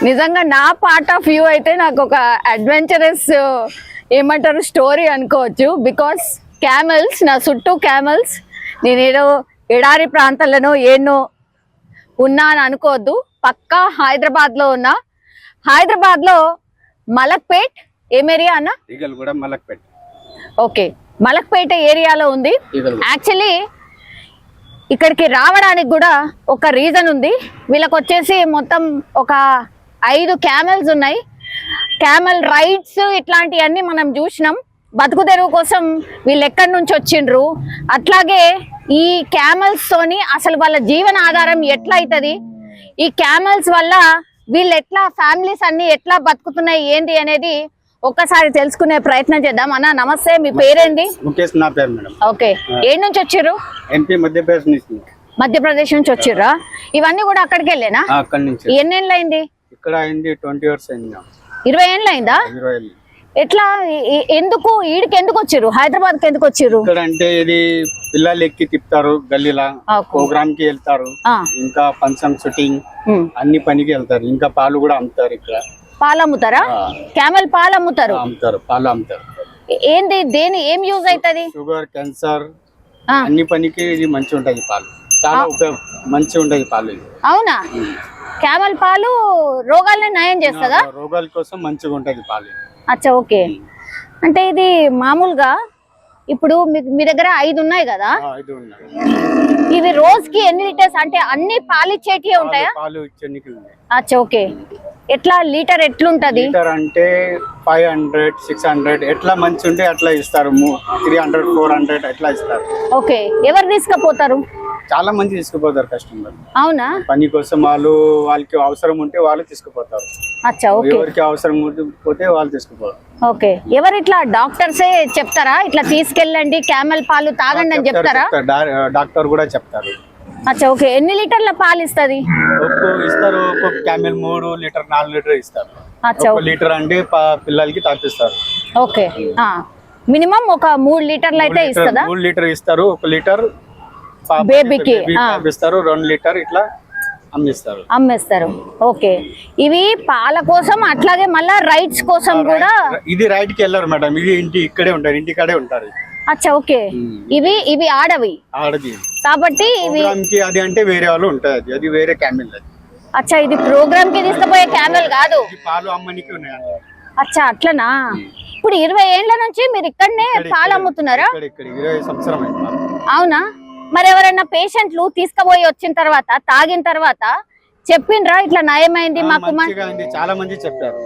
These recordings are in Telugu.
నిజంగా నా పార్ట్ ఆఫ్ వ్యూ అయితే నాకు ఒక అడ్వెంచరస్ ఏమంటారు స్టోరీ అనుకోవచ్చు. బికాస్ క్యామెల్స్, నా చుట్టూ క్యామెల్స్, నేనేదో ఎడారి ప్రాంతాలను ఏనో ఉన్నా అని అనుకోవద్దు. పక్కా హైదరాబాద్లో ఉన్నా. హైదరాబాద్లో మలక్పేట్ ఏం ఏరియా అన్న? మలక్పేట్. ఓకే, మలక్పేట ఏరియాలో ఉంది. యాక్చువల్లీ ఇక్కడికి రావడానికి కూడా ఒక రీజన్ ఉంది. వీళ్ళకి వచ్చేసి మొత్తం ఒక 5 క్యామెల్స్ ఉన్నాయి. క్యామెల్ రైడ్స్ ఇట్లాంటివన్నీ మనం చూసినాం. బతుకు తెరువు కోసం వీళ్ళు ఎక్కడి నుంచి వచ్చిండ్రు, అట్లాగే ఈ క్యామెల్స్ తోని అసలు వాళ్ళ జీవన ఆధారం ఎట్లా అవుతుంది, ఈ క్యామెల్స్ వల్ల వీళ్ళు ఎట్లా ఫ్యామిలీస్ అన్ని ఎట్లా బతుకుతున్నాయి ఏంటి అనేది ఒక్కసారి తెలుసుకునే ప్రయత్నం చేద్దాం. అన్న నమస్తే, మీ పేరేంటి? ముఖేష్ నా పేరు మేడం. ఓకే, ఏ నుంచి వచ్చారు? ఎంపీ మధ్యప్రదేశ్ నుంచి. మధ్యప్రదేశ్ నుంచి వచ్చిర్రా? ఇవన్నీ కూడా అక్కడికి వెళ్ళేనా? అక్కడి నుంచి. ఎన్నేళ్ళు అయింది? ఇక్కడ అయింది 20 years అయింది. 20 ఏళ్ళు అయిందా? 20 ఏళ్ళు. ఎట్లా, ఎందుకు ఈడికి ఎందుకు వచ్చిర్రు? హైదరాబాద్ కి ఎందుకు వచ్చిర్రు? ఇక్కడ అంటే ఇది పిల్లలు ఎక్కి తిప్పుతారు, గల్లీలా ప్రోగ్రామ్ కి వెళ్తారు, ఇంకా ఫంక్షన్ షూటింగ్ అన్ని పనికి వెళ్తారు, ఇంకా పాలు కూడా అమ్ముతారు. ఇక్కడ పాలు అమ్ముతారా? క్యామెల్ పాలు అమ్ముతారు? పాలు అమ్ముతారు. ఏంది, దేని ఏం యూజ్ అవుతుంది? షుగర్, క్యాన్సర్ అన్ని పనికి ఇది మంచి ఉంటది. పాలు చాలా మంచి ఉంటది పాలు. అవునా? క్యామెల్ పాలు రోగాలను నయం చేస్తుందా? రోగాల కోసం మంచిగా ఉంటది పాలు. అచ్చా, ఓకే. అంటే ఇది మామూలుగా ఇప్పుడు మీ దగ్గర 5 ఉన్నాయి కదా, ఇవి రోజుకి ఎన్ని లీటర్స్? అంటే అన్ని పాలు ఇచ్చేటివే ఉంటాయా? పాలు ఇచ్చేటివి. అచ్చా, ఓకే. ఎట్లా లీటర్ ఎట్లుంటది? లీటర్ అంటే 500, 600 ఎట్లా మంచి ఉంటే అట్లా ఇస్తారు. 300, 400 ఎట్లా ఇస్తారు. ఓకే, ఎవరు తీసుకుపోతారు? చాలా మంది తీసుకుపోతారు కస్టమర్. అవునా? పని కోసం వాళ్ళకి అవసరం ఉంటే వాళ్ళు తీసుకుపోతారు. అచ్చా, ఓకే. ఎవరికి అవసరం పోతే వాళ్ళు తీసుకుపోతారు. ఓకే, ఎవరు ఇట్లా డాక్టర్సే చెప్తారా ఇట్లా తీసుకెళ్ళండి క్యామెల్ పాలు తాగండి అని చెప్తారా? డాక్టర్ కూడా చెప్తారు. అచ్చా, ఓకే. ఎన్ని లీటర్ల పాలు ఇస్తుంది? ఇస్తారు. ఒక్కొక్క క్యామెల్ 3 లీటర్ 4 లీటర్ ఇస్తారు. అచ్చా, లీటర్ అంటే పిల్లలకి తాపిస్తారు. ఓకే, మినిమం ఒక 3 లీటర్లు అయితే ఇస్తుందా? 3 లీటర్ ఇస్తారు. 1 లీటర్ బేబీకి తాపిస్తారు. 2 లీటర్ ఇట్లా అమ్మేస్తారు. ఓకే, ఇవి పాల కోసం అట్లాగే మళ్ళా రైడ్స్ కోసం కూడా. ఇది రైడ్ కి వెళ్ళారు మేడం, ఇది ఇక్కడే ఉంటారు, ఇంటికాడే ఉంటారు. అచ్చా, ఓకే. ఇవి ఆడది కాబట్టి ఇవి అది అంటే వేరే వాళ్ళు ఉంటాయి. అది వేరే క్యామెల్. అచ్చా, ఇది ప్రోగ్రామ్ కి తీసుకుపోయే క్యామెల్ కాదు, పాలు అమ్మనికి ఉన్నాయి. అచ్చా, అట్లనా? ఇప్పుడు 20 ఏళ్ల నుంచి మీరు ఇక్కడనే పాలు అమ్ముతున్నారా? 20 సంవత్సరం. అవునా? మరి ఎవరైనా పేషెంట్లు తీసుకుపోయి వచ్చిన తర్వాత తాగిన తర్వాత చెప్పిండ్రా ఇట్లా నయమైంది మాకు? చాలా మంది చెప్పారు.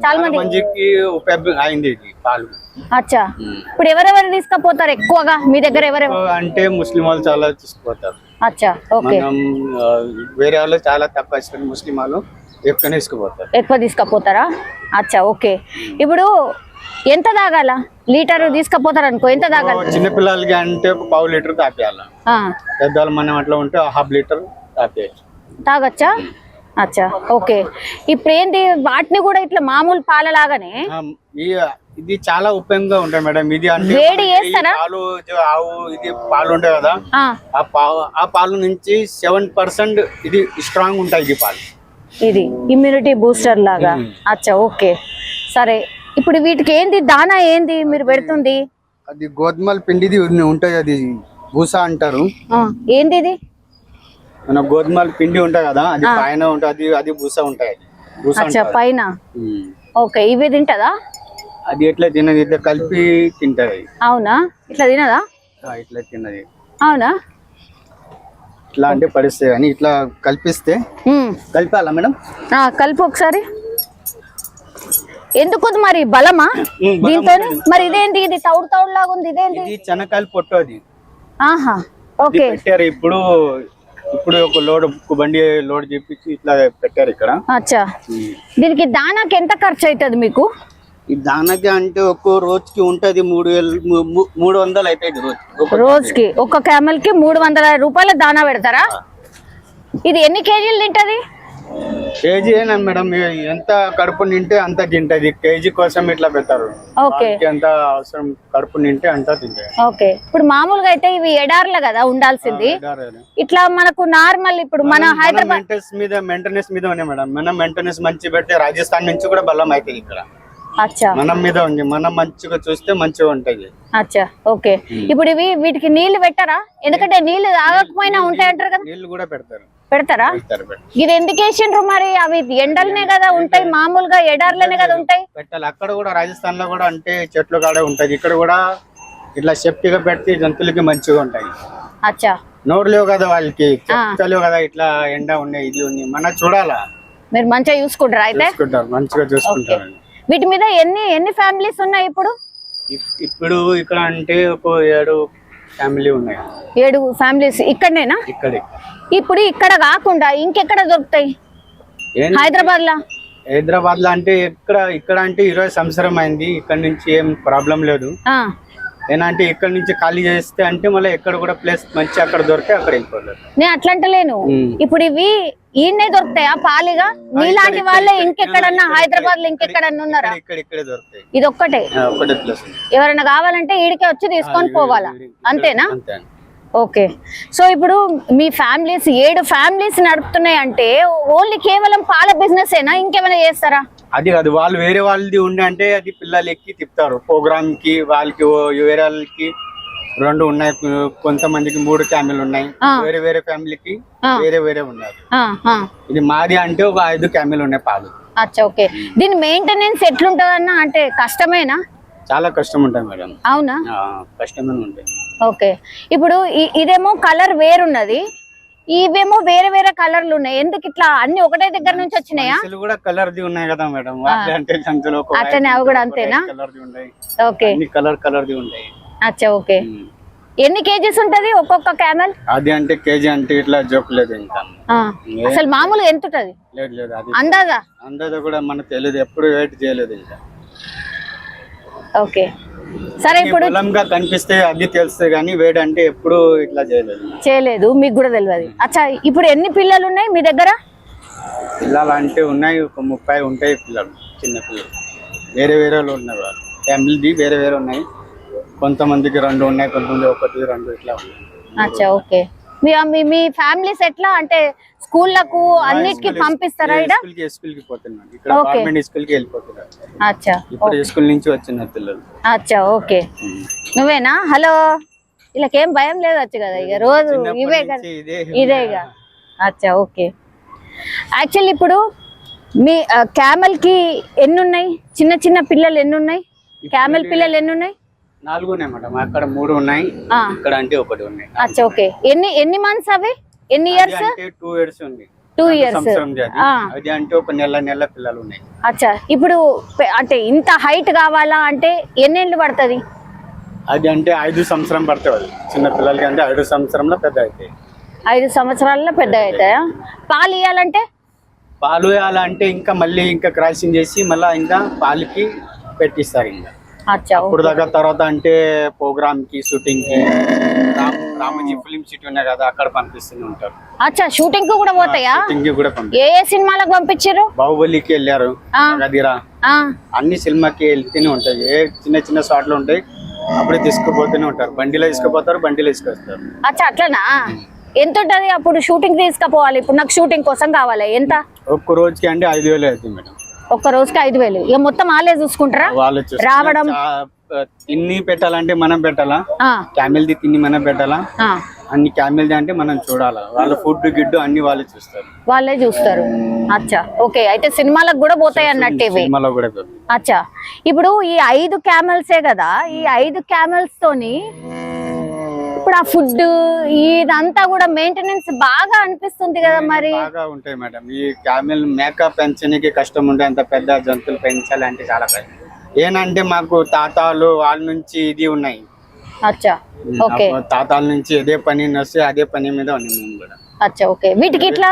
చాలా మందికి ఉపయోగం అయింది పాలు. అచ్చా, ఇప్పుడు ఎవరెవరు తీసుకుపోతారు ఎక్కువగా మీ దగ్గర? ఎవరెవరు అంటే ముస్లిం వాళ్ళు చాలా తీసుకుపోతారు. అచ్చా, ఓకే. వేరే వాళ్ళు చాలా తక్కువ, ముస్లిం వాళ్ళు ఎక్కువ తీసుకుపోతారా? అచ్చా, ఓకే. ఇప్పుడు ఎంత తాగాల? లీటర్ తీసుకుపోతారు అనుకో, ఎంత తాగాలి? చిన్న పిల్లలకి అంటే 1/2 లీటర్ తాపేయాలి. పెద్దవాళ్ళు మనం అట్లా ఉంటే 1/2 లీటర్ తాగచ్చా? అచ్చా, ఓకే. ఇప్పుడు ఏంటి, వాటిని కూడా ఇట్లా మామూలు పాల లాగానే ఇది చాలా ఉపయోగంగా ఉంటాయి మేడం. ఇది అంటే వేడి చేస్తారా? ఆవు ఇది పాలు ఉంటాయి కదా, ఆ పాలు నుంచి 7% ఇది స్ట్రాంగ్ ఉంటాయి. ఇది పాలు, ఇది ఇమ్యూనిటీ బూస్టర్ లాగా. అచ్చా, ఓకే. సరే, ఇప్పుడు వీటికి ఏంది దానా ఏంది మీరు పెడుతుంది? అది గోధుమల పిండిది ఉంటాయి, అది భూసా అంటారు. ఏంది ఇది? మన గోధుమల పిండి ఉంటాయి కదా, అది పైన ఉంటుంది, అది భూసా ఉంటాయి. అచ్చా, పైన. ఓకే, ఇవి తింటదా? అది ఎట్లా తినది, ఇట్లా కలిపి తింటది. అవునా? ఇట్లా తినదా? ఇట్లా తిన్నది. అవునా? ఇట్లా అంటే పడిస్తే అని ఇట్లా కలిపిస్తే కలిపాలా మేడం? కలిపి ఒకసారి. ఎందుకు మరి బలమా దీంతో? మరి ఇదేంటి, ఇది తౌడు తౌడు లాగా ఉంది, ఇదేంటి? ఇది చెనకాయలు పొట్టు. అది ఓకే. పెట్టారు ఇప్పుడు ఒక బండి లోడ్ చేపించి ఇట్లా పెట్టారు ఇక్కడ. అచ్చా, దీనికి దానాకి ఎంత ఖర్చు అవుతుంది మీకు? ఈ దానాకి అంటే ఒక్కో రోజుకి ఉంటది 300 అవుతాయి రోజుకి. ఒక్క క్యామెల్ కి 300 రూపాయల దానా పెడతారా? ఇది ఎన్ని కేజీలు తింటది? కేజీ ఏనా మేడం, ఎంత కడుపు నింటే అంత తింటది, కేజీ కోసం ఇట్లా పెట్టారు. ఓకే ఎంత అవసరం కడుపు నింటే అంత తింటాయి. ఓకే, ఇప్పుడు మామూలుగా అయితే ఇవి ఎడార్ల కదా ఉండాల్సింది, ఇట్లా మనకు నార్మల్ ఇప్పుడు మన హైదరాబాద్ మెయింటెనెన్స్ మీద ఉన్నాయి మేడం. మనం మెయింటెనెన్స్ మంచి పెడితే రాజస్థాన్ నుంచి కూడా బలం అవుతుంది. ఇక్కడ అచ్చా మనం మీద ఉంది, మనం మంచిగా చూస్తే మంచిగా ఉంటది. అచ్చా ఓకే, ఇప్పుడు ఇవి వీటికి నీళ్లు పెట్టారా? ఎందుకంటే నీళ్లు తాగకపోయినా ఉంటాయి అంటారు కదా. నీళ్లు కూడా పెడతారా? ఇది ఎందుకు వేసిండ్రు మరి? అవి ఎండలనే కదా ఉంటాయి, మామూలుగా ఎడార్లనే కదా ఉంటాయి. పెట్టాలి. అక్కడ కూడా రాజస్థాన్ లో కూడా అంటే చెట్లు కాడే ఉంటది, ఇక్కడ కూడా ఇట్లా సేఫ్టీగా పెడితే జంతువులకి మంచిగా ఉంటాయి. అచ్చా, నోరు లేవు కదా వాళ్ళకి, చెప్తలేవు కదా ఇట్లా ఎండ ఉన్నాయి ఇది ఉంది, మన చూడాలా. మీరు మంచిగా చూసుకుంటారా? అయితే మంచిగా చూసుకుంటారు. వీటి మీద ఎన్ని ఫ్యామిలీస్ ఉన్నాయి ఇప్పుడు? ఇప్పుడు ఇక్కడ అంటే ఒక 7 ఫ్యామిలీ ఉన్నాయి. 7 ఫ్యామిలీస్ ఇక్కడనేనా? ఇక్కడే. ఇప్పుడు ఇక్కడ కాకుండా ఇంకెక్కడ దొరుకుతాయి హైదరాబాద్ లో? హైదరాబాద్ లో అంటే ఇక్కడ అంటే 20 సంవత్సరం అయింది, ఇక్కడ నుంచి ఏం ప్రాబ్లం లేదు. ఏంటంటే ఇక్కడ నుంచి ఖాళీ చేస్తే అంటే మళ్ళీ ఎక్కడ కూడా ప్లేస్ మంచి అక్కడ దొరికితే అక్కడ వెళ్ళిపోలేదు. నేను అట్లంటలేను, ఇప్పుడు ఇవి ఈయనే దొరుకుతాయా పాలిగా? నీలాంటి వాళ్ళే ఇంకెక్కడన్నా హైదరాబాద్ లో ఇంకెక్కడన్నా ఉన్నారా? ఇక్కడే దొరుకుతాయి. ఇది ఒక్కటే ప్లేస్. ఎవరైనా కావాలంటే ఈడికే వచ్చి తీసుకొని పోవాలా, అంతేనా? ఓకే, సో ఇప్పుడు మీ ఫ్యామిలీస్ 7 ఫ్యామిలీస్ నడుపుతున్నాయి అంటే ఓన్లీ కేవలం పాల బిజినెస్ ఏనా, ఇంకేమైనా చేస్తారా? అది కాదు, వాళ్ళు వేరే వాళ్ళది ఉండే అంటే అది పిల్లలు ఎక్కి తిప్పుతారు ప్రోగ్రామ్ కి, వాళ్ళకి వేరే వాళ్ళకి 2 ఉన్నాయి, కొంతమందికి 3 క్యామెల్ ఉన్నాయి, వేరే వేరే ఫ్యామిలీకి వేరే వేరే ఉన్నాయి. ఇది మాది అంటే ఒక 5 క్యామెల్ ఉన్నాయి పాలు. అచ్చా ఓకే, దీని మెయింటెనెన్స్ ఎట్లుంటదన్నా? అంటే కష్టమేనా? చాలా కష్టం ఉంటుంది మేడం. అవునా? కష్టమే ఉంటాయి. ఓకే, ఇప్పుడు ఇదేమో కలర్ వేరున్నది, ఇవేమో వేరే వేరే కలర్లు ఉన్నాయి, ఎందుకు ఇట్లా అన్ని ఒకటే దగ్గర నుంచి వచ్చినాయా? కూడా కలర్ ది ఉన్నాయి కదా మేడం, అట్లనే అవి కూడా అంతేనా? ఓకే, కలర్ ది ఉంటాయి. అచ్చా ఓకే, ఎన్ని కేజీస్ ఉంటది ఒక్కొక్క క్యామెల్? అది అంటే కేజీ అంటే ఇట్లా జోక్ లేదు, ఇంకా అసలు మామూలుగా ఎంత ఉంటది? లేదు అందాజా కూడా మనకు తెలియదు, ఎప్పుడు వెయిట్ చేయలేదు ఇంకా. ఓకే సరే, ఇప్పుడు బలంగా కనిపిస్తే అది తెలుస్తుంది కానీ వేడి అంటే ఎప్పుడు ఇట్లా చేయలేదు, మీకు కూడా తెలియదు. అచ్చా, ఇప్పుడు ఎన్ని పిల్లలు ఉన్నాయి మీ దగ్గర? పిల్లలు అంటే ఉన్నాయి, ఒక 30 ఉంటాయి పిల్లలు, చిన్న పిల్లలు. వేరే వేరే ఉన్నారు, వాళ్ళు ఫ్యామిలీ వేరే వేరే ఉన్నాయి, కొంతమందికి 2 ఉన్నాయి, కొంతమంది 1 2 ఇట్లా ఉన్నాయి. అచ్చా ఓకే, మీ ఫ్యామిలీస్ ఎట్లా అంటే స్కూళ్ళకు అన్నిటికి పంపిస్తారా? స్కూల్ కి పోతున్నారు, ఇక్కడ గవర్నమెంట్ స్కూల్ కి వెళ్ళిపోతున్నారు. అచ్చా, ఇప్పుడు స్కూల్ నుంచి వచ్చిన పిల్లలు. అచ్చా ఓకే, నువ్వేనా? హలో, వీళ్ళకేం భయం లేదు వచ్చు కదా, ఇక రోజు ఇవే కదా, ఇదేగా. అచ్చా ఓకే, యాక్చువల్లీ ఇప్పుడు మీ క్యామెల్ కి ఎన్ని ఉన్నాయి? చిన్న చిన్న పిల్లలు ఎన్ని ఉన్నాయి? క్యామెల్ పిల్లలు ఎన్ని ఉన్నాయి? 4 ఉన్నాయి మేడం, అక్కడ 3 ఉన్నాయి, ఇక్కడ అంటే 1 ఉన్నాయి. అచ్చా ఓకే, ఎన్ని మంత్స్ అవి? ఎన్ని ఇయర్స్? 2 ఇయర్స్ ఉంది. 2 ఇయర్స్ అది అంటే ఒక నెల పిల్లలు ఉన్నాయి. అచ్చా, ఇప్పుడు అంటే ఇంత హైట్ కావాలా అంటే ఎన్నేళ్ళు పడుతుంది? అది అంటే 5 సంవత్సరం పడుతుంది, చిన్న పిల్లలకి అంటే 5 సంవత్సరంలో పెద్ద అవుతాయి. 5 సంవత్సరాల్లో పెద్ద అవుతాయా? పాలు ఇవ్వాలంటే? పాలు ఇవ్వాలంటే ఇంకా మళ్ళీ ఇంకా క్రాసింగ్ చేసి మళ్ళీ ఇంకా పాలకి పెట్టిస్తారు ఇంకా. అప్పుడు దాకా తర్వాత అంటే ప్రోగ్రామ్ కి, షూటింగ్ కి, రామజీ ఫిల్మ్ సిటీ ఉన్నాయి కదా, అక్కడ పంపిస్తూనే ఉంటారు. అచ్చా, షూటింగ్ కు కూడా పోతాయా? ఏ సినిమాలకు పంపించారు? బాహుబలికి వెళ్ళారు, గదిరా, అన్ని సినిమాకి వెళ్తూనే ఉంటాయి. ఏ చిన్న చిన్న షాట్లు ఉంటాయి, అప్పుడే తీసుకుపోతూనే ఉంటారు, బండిలో తీసుకుపోతారు, బండిలో తీసుకొస్తారు. అచ్చా అట్లనా? ఎంత ఉంటది అప్పుడు షూటింగ్ తీసుకుపోవాలి? ఇప్పుడు నాకు షూటింగ్ కోసం కావాలి, ఎంత? ఒక్క రోజుకి అంటే 5,000 అవుతుంది మేడం. ఒక్క రోజుకి 5,000? ఇక మొత్తం వాళ్ళే చూసుకుంటారా? రావడం తిన్ని పెట్టాలంటే మనం పెట్టాలా, క్యామెల్ ది తిని మనం పెట్టాలా, అన్ని క్యామెల్ ది అంటే మనం చూడాలా, వాళ్ళ ఫుడ్ గిడ్డు అన్ని వాళ్ళే చూస్తారు. అచ్చా ఓకే, అయితే సినిమాలకు కూడా పోతాయి అన్నట్టు. అచ్చా, ఇప్పుడు ఈ 5 క్యామెల్సే కదా, ఈ 5 క్యామెల్స్ తోని ఇప్పుడు ఆ ఫుడ్ ఇదంతా కూడా మెయింటెనెన్స్ బాగా అనిపిస్తుంది కదా? మరి బాగా ఉంటాయి మేడం. ఈ క్యామెల్ మేక పెంచడానికి కష్టం ఉంటే, అంత పెద్ద జంతువులు పెంచాలంటే చాలా కష్టం. ఏనంటే మాకు తాతాలు వాళ్ళ నుంచి ఇది ఉన్నాయి. అచ్చా ఓకే, తాతాల నుంచి అదే పని వస్తే అదే పని మీద ఉన్నాయి మేము కూడా. అచ్చా ఓకే, వీటికి ఇట్లా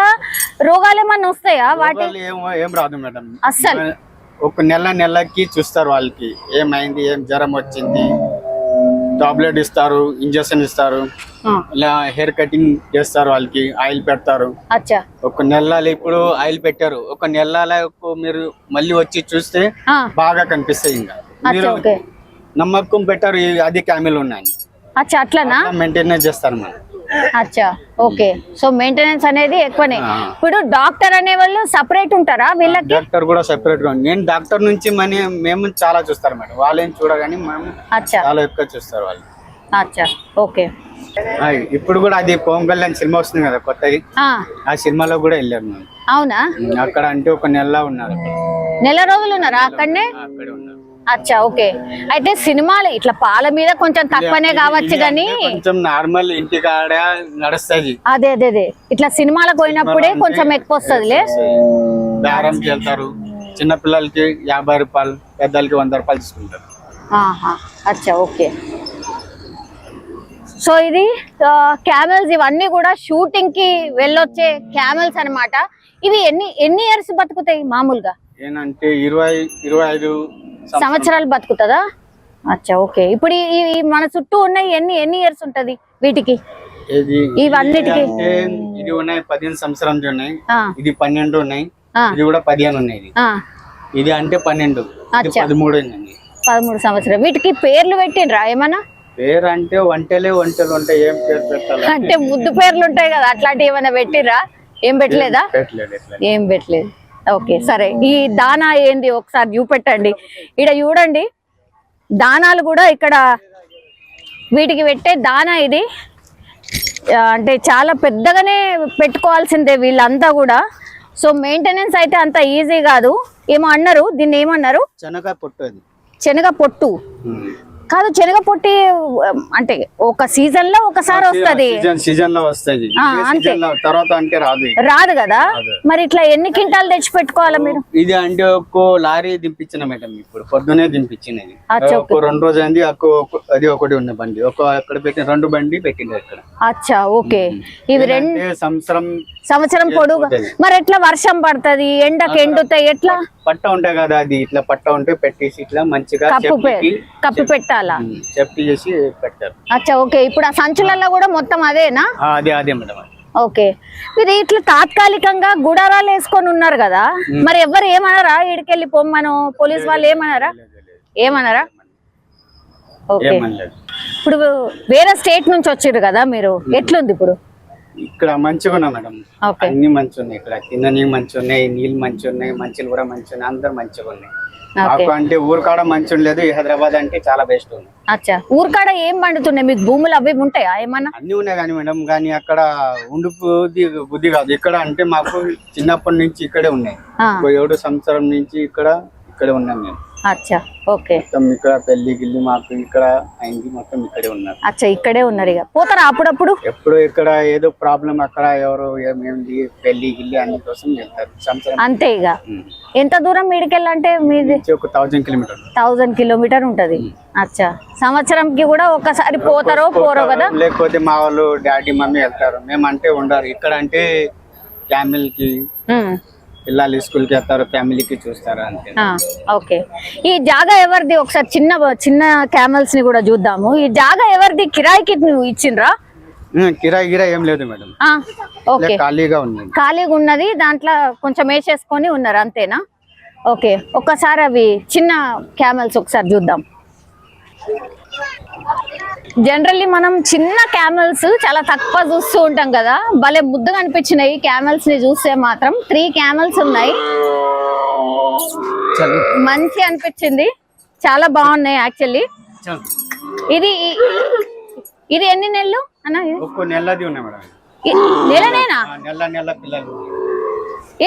రోగాలు ఏమన్నా వస్తాయా? వాటి ఏం రాదు మేడం, అస్సలు. ఒక నెలకి చూస్తారు వాళ్ళకి ఏమైంది, ఏం జ్వరం వచ్చింది, టాబ్లెట్ ఇస్తారు, ఇంజక్షన్ ఇస్తారు, ఇలా హెయిర్ కటింగ్ చేస్తారు, వాళ్ళకి ఆయిల్ పెడతారు. అచ్చా ఒక నెలలో ఇప్పుడు ఆయిల్ పెట్టారు, ఒక నెలలో మీరు మళ్ళీ వచ్చి చూస్తే బాగా కనిపిస్తాయి. ఇంకా మీరు నమ్మకం పెట్టారు అది క్యామెల్ ఉన్నాయి. అచ్చా అట్లనా మెయింటెనెన్స్ చేస్తారు మనం. అచ్చా ఓకే. సో మెయింటెనెన్స్ అనేది ఎక్కువనే. ఇప్పుడు డాక్టర్ అనే వాళ్ళు సపరేట్ ఉంటారా వీళ్ళకి? డాక్టర్ కూడా సెపరేట్ గా. నేను డాక్టర్ నుంచి మేము చాలా చూస్తారు మేడం, వాళ్ళేం చూడగాని మేము చాలా ఎక్కువ చూస్తారు వాళ్ళు. అచ్చా ఓకే. ఇప్పుడు కూడా అది పవన్ కళ్యాణ్ సినిమా వస్తుంది కదా కొత్తది, ఆ సినిమాలో కూడా వెళ్ళారు మేము. అవునా? అక్కడ అంటే ఒక నెల ఉన్నారు. నెల రోజులు ఉన్నారా అక్కడనే? అక్కడే ఉన్నారు. అచ్చా ఓకే. అయితే సినిమాలు ఇట్లా పాల మీద కొంచెం తక్కువనే కావచ్చు కానీ కొంచెం నార్మల్ ఇంటి కాడ నడుస్తుంది. అదే అదే అదే ఇట్లా సినిమాలకు పోయినప్పుడే కొంచెం ఎక్కువ వస్తుందిలే. బేరంకి వెళ్తారు, చిన్న పిల్లలకి 50 రూపాయలు, పెద్దలకి 100 రూపాయలు తీసుకుంటారు. అచ్చా ఓకే. సో ఇది క్యామెల్స్, ఇవన్నీ కూడా షూటింగ్ కి వెళ్ళొచ్చే క్యామెల్స్ అన్నమాట. ఇవి ఎన్ని ఇయర్స్ బతుకుతాయి మామూలుగా? ఏంటంటే 20-25 సంవత్సరాలు బతుకుతుందా? అచ్చా ఓకే. ఇప్పుడు ఈ మన చుట్టూ ఉన్నాయి ఎన్ని ఇయర్స్ ఉంటది వీటికి? ఇవన్నిటికి ఇది ఉన్నాయి 15 సంవత్సరాలు ఉన్నాయి, ఇది 12 ఉన్నాయి, ఇది కూడా 15 ఉన్నాయి. ఇది అంటే 12, 13 సంవత్సరం. వీటికి పేర్లు పెట్టిండ్రా ఏమన్నా? పేరు అంటే వంటలు ఉంటాయి, ఏం పేరు పెట్టాలి అంటే ముద్దు పేర్లు ఉంటాయి కదా, అట్లాంటివి ఏమైనా పెట్టిర్రా? ఏం పెట్టలేదా? ఏం పెట్టలేదు. ఓకే సరే. ఈ దానా ఏంది ఒకసారి చూపెట్టండి. ఇక్కడ చూడండి దానాలు కూడా, ఇక్కడ వీటికి పెట్టే దానా ఇది అంటే చాలా పెద్దగానే పెట్టుకోవాల్సిందే వీళ్ళంతా కూడా. సో మెయింటెనెన్స్ అయితే అంత ఈజీ కాదు. ఏమో అన్నారు, దీన్ని ఏమన్నారు? శనగ పొట్టు. శనగ పొట్టు కాదు, శనగ పొట్టి అంటే ఒక సీజన్ లో ఒకసారి వస్తది, సీజన్ లో వస్తది, తర్వాత అంటే రాదు కదా. మరి ఇట్లా ఎన్ని క్వింటాలు తెచ్చి పెట్టుకోవాలా మీరు? ఇది అంటే ఒక లారీ దింపించిన మేడం, ఇప్పుడు పొద్దునే దింపించినది. 2 రోజు అయింది. అది ఒకటి ఉన్న బండి, అక్కడ పెట్టిన 2 బండి పెట్టింది ఇక్కడ. అచ్చా ఓకే. ఇవి 2 సంవత్సరం పొడుగు. మరి ఎట్లా వర్షం పడుతుంది, ఎండకి ఎండుతాయి, ఎట్లా? పట్ట ఉంటాయి కదా, అది ఇట్లా పట్ట ఉంటే పెట్టేసి ఇట్లా మంచిగా కప్పి పెట్టాలా, సేఫ్టీ చేసి పెట్టారు. అచ్చా ఓకే. ఇప్పుడు ఆ సంచులలో కూడా మొత్తం అదేనా? అదే మేడం. ఓకే. ఇది ఇట్లా తాత్కాలికంగా గుడారాలు వేసుకొని ఉన్నారు కదా, మరి ఎవరు ఏమన్నారా? ఇడికెళ్ళి పొమ్మను పోలీస్ వాళ్ళు ఏమన్నారా? ఓకే. ఇప్పుడు వేరే స్టేట్ నుంచి వచ్చిర్రు కదా మీరు, ఎట్లుంది ఇప్పుడు? ఇక్కడ మంచిగా ఉన్నా మేడం, అన్ని మంచిగా ఉన్నాయి. ఇక్కడ తినని మంచిగా ఉన్నాయి, నీళ్ళు మంచిగా ఉన్నాయి, మంచిలు కూడా మంచిగా ఉన్నాయి, అందరు మంచిగా ఉన్నాయి. అంటే ఊరుకాడ మంచిగా లేదు, హైదరాబాద్ అంటే చాలా బెస్ట్ ఉంది. అచ్చా, ఊరుకాడ ఏం పండుతున్నాయి మీకు? భూములు అవి ఉంటాయా ఏమన్నా? అన్ని ఉన్నాయి కానీ మేడం, కానీ అక్కడ బుద్ధి కాదు. ఇక్కడ అంటే మాకు చిన్నప్పటి నుంచి ఇక్కడే ఉన్నాయి, 7 సంవత్సరం నుంచి ఇక్కడే ఉన్నాం మేము. అచ్చా ఓకే. ఇక్కడ పెళ్లి గిల్లి మాకు ఇక్కడ అయింది, మొత్తం ఇక్కడే ఉన్నారు. అచ్చా ఇక్కడే ఉన్నారు. ఇక పోతారా అప్పుడప్పుడు? ఎప్పుడు ఇక్కడ ఏదో ప్రాబ్లం, అక్కడ ఎవరు ఏమేమి పెళ్లి గిల్లి అన్ని కోసం వెళ్తారు సంవత్సరం అంతే. ఇక ఎంత దూరం మీడికెళ్ళంటే మీది? ఒక 1000 కిలోమీటర్. 1000 కిలోమీటర్ ఉంటది. అచ్చా, సంవత్సరంకి కూడా ఒకసారి పోతారో పోరో కదా? లేకపోతే మా వాళ్ళు డాడీ మమ్మీ వెళ్తారు, మేమంటే ఉండరు. ఇక్కడ అంటే క్యామెల్ కి పిల్లలు స్కూల్ కి వెళ్తారు, ఫ్యామిలీకి చూస్తారు అంతే. ఓకే. ఈ జాగా ఎవరిది? ఒకసారి చిన్న క్యామెల్స్ ని కూడా చూద్దాము. ఈ జాగా ఎవరిది? కిరాయికి నువ్వు ఇచ్చిండ్రా? కిరాయి ఏం లేదు మేడం, ఖాళీగా ఉంది. ఖాళీగా ఉన్నది, దాంట్లో కొంచెం వేసేసుకొని ఉన్నారు అంతేనా? ఓకే. ఒక్కసారి అవి చిన్న క్యామెల్స్ ఒకసారి చూద్దాం. జనరల్లీ మనం చిన్న క్యామెల్స్ చాలా తక్కువ చూస్తూ ఉంటాం కదా, భలే ముద్దుగా అనిపించినాయి క్యామెల్స్ ని చూస్తే మాత్రం. 3 క్యామెల్స్ ఉన్నాయి, మంచి అనిపించింది, చాలా బాగున్నాయి యాక్చువల్లీ. ఇది ఎన్ని నెలలు అన్న? నెలనేనా?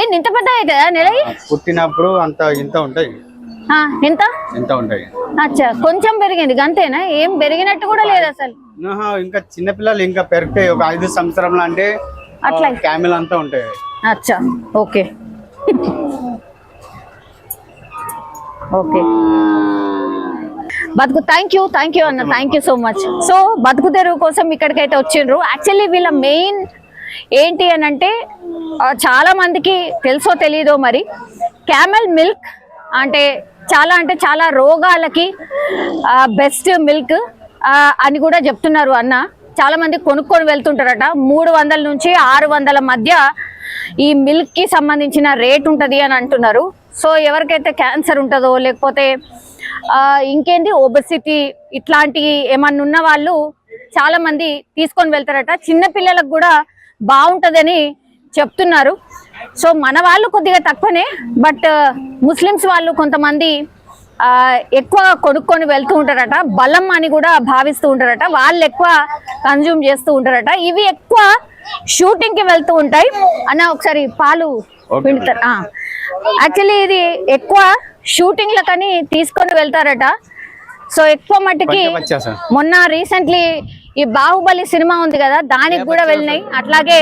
ఏంటి ఇంత పెద్ద అవుతుందా నెల? పుట్టినప్పుడు ఇంత ఉంటాయి. ఎంత ఉంటాయి? అచ్చా, కొంచెం పెరిగింది అంతేనా? ఏం పెరిగినట్టు కూడా లేదు అసలు. ఇంకా చిన్న పిల్లలు ఇంకా పెరుగుతాయి, ఒక 5 సంవత్సరంలో అంటే అట్లా క్యామెల్ అంతా ఉంటాయి. అచ్చా ఓకే. ఓకే బతుకు, థ్యాంక్ యూ అన్న, thank you so much. So బతుకు తెరువు కోసం ఇక్కడికైతే వచ్చిండ్రు. యాక్చువల్లీ వీళ్ళ మెయిన్ ఏంటి అని అంటే, చాలా మందికి తెలుసో తెలీదో మరి, క్యామెల్ మిల్క్ అంటే చాలా రోగాలకి బెస్ట్ మిల్క్ అని కూడా చెప్తున్నారు అన్న. చాలా మంది కొనుక్కొని వెళ్తుంటారట. 300 నుంచి 600 మధ్య ఈ మిల్క్ కి సంబంధించిన రేట్ ఉంటది అని అంటున్నారు. సో ఎవరికైతే క్యాన్సర్ ఉంటుందో లేకపోతే ఇంకేంటి ఒబెసిటీ ఇట్లాంటి ఏమన్నా ఉన్న వాళ్ళు చాలా మంది తీసుకొని వెళ్తారట. చిన్న పిల్లలకు కూడా బాగుంటదని చెప్తున్నారు. సో మన వాళ్ళు కొద్దిగా తక్కువనే, బట్ ముస్లిమ్స్ వాళ్ళు కొంతమంది ఎక్కువ కొనుక్కొని వెళ్తూ ఉంటారట. బలం అని కూడా భావిస్తూ ఉంటారట. వాళ్ళు ఎక్కువ కన్జ్యూమ్ చేస్తూ ఉంటారట. ఇవి ఎక్కువ షూటింగ్ కి వెళ్తూ ఉంటాయి అన్న. ఒకసారి పాలు పిండుతారు. యాక్చువల్లీ ఇది ఎక్కువ షూటింగ్ లకని తీసుకొని వెళ్తారట. సో ఎక్కువ మట్టికి మొన్న రీసెంట్లీ ఈ బాహుబలి సినిమా ఉంది కదా, దానికి కూడా వెళ్ళినాయి. అట్లాగే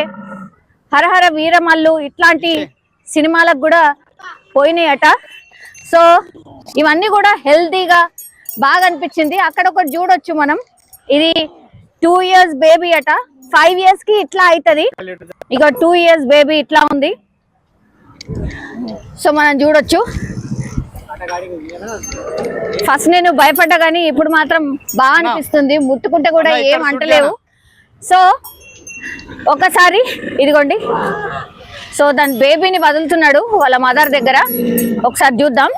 హరహర వీరమల్లు ఇట్లాంటి సినిమాలకు కూడా పోయినాయట. సో ఇవన్నీ కూడా హెల్తీగా బాగా అనిపించింది. అక్కడ ఒకటి చూడొచ్చు మనం, ఇది 2 years బేబీ అట. 5 years కి ఇట్లా అవుతుంది. ఇక 2 years బేబీ ఇట్లా ఉంది. సో మనం చూడొచ్చు. ఫస్ట్ నేను భయపడ్డా కానీ ఇప్పుడు మాత్రం బాగా అనిపిస్తుంది. ముట్టుకుంటే కూడా ఏం అంటలేవు. సో ఒకసారి ఇదిగోండి, సో దాని బేబీని వదులుతున్నాడు వాళ్ళ మదర్ దగ్గర. ఒకసారి చూద్దాం.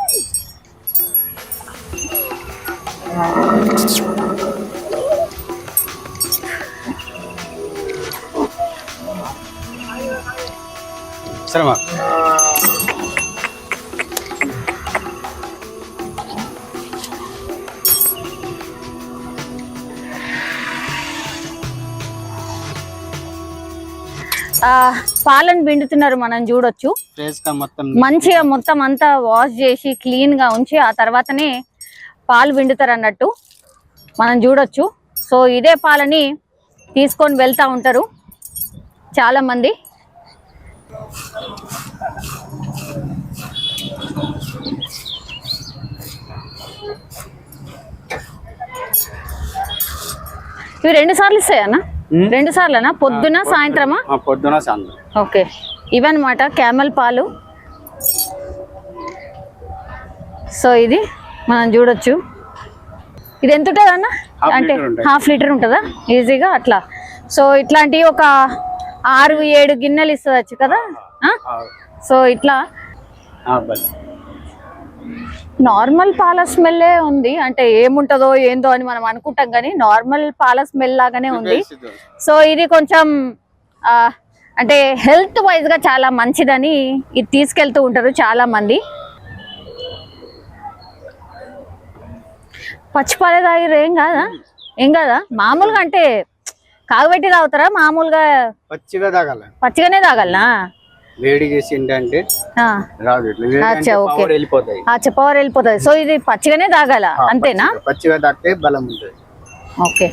సరేమా పాలను పిండుతున్నారు, మనం చూడొచ్చు. మంచిగా మొత్తం అంతా వాష్ చేసి క్లీన్ గా ఉంచి ఆ తర్వాతనే పాలు పిండుతారు అన్నట్టు మనం చూడొచ్చు. సో ఇదే పాలని తీసుకొని వెళ్తా ఉంటారు చాలా మంది. ఇవి 2 సార్లు ఇస్తాయన్నా? 2 సార్లనా? పొద్దున సాయంత్రమా? పొద్దున సాయంత్రం. ఓకే, ఇవన్నమాట క్యామెల్ పాలు. సో ఇది మనం చూడొచ్చు. ఇది ఎంత ఉంటుంది అన్న? అంటే 1/2 లీటర్ ఉంటుందా ఈజీగా అట్లా? సో ఇట్లాంటి ఒక 6-7 గిన్నెలు ఇస్తుంది కదా. సో ఇట్లా నార్మల్ పాల స్మెల్లే ఉంది. అంటే ఏముంటదో ఏందో అని మనం అనుకుంటాం కానీ నార్మల్ పాల స్మెల్ లాగానే ఉంది. సో ఇది కొంచెం అంటే హెల్త్ వైజ్ గా చాలా మంచిదని ఇది తీసుకెళ్తూ ఉంటారు చాలా మంది. పచ్చిపాలే తాగిరు ఏం కాదా? ఏం కాదా? మామూలుగా అంటే కాగబెట్టి తాగుతారా? మామూలుగా పచ్చిగానే తాగాలనా? వేడి చేసి ఏంటంటే పవర్ వెళ్ళిపోతుంది. సో ఇది పచ్చిగానే తాగాల అంతేనా? పచ్చిగా తాగితే బలం ఉంటుంది. ఓకే.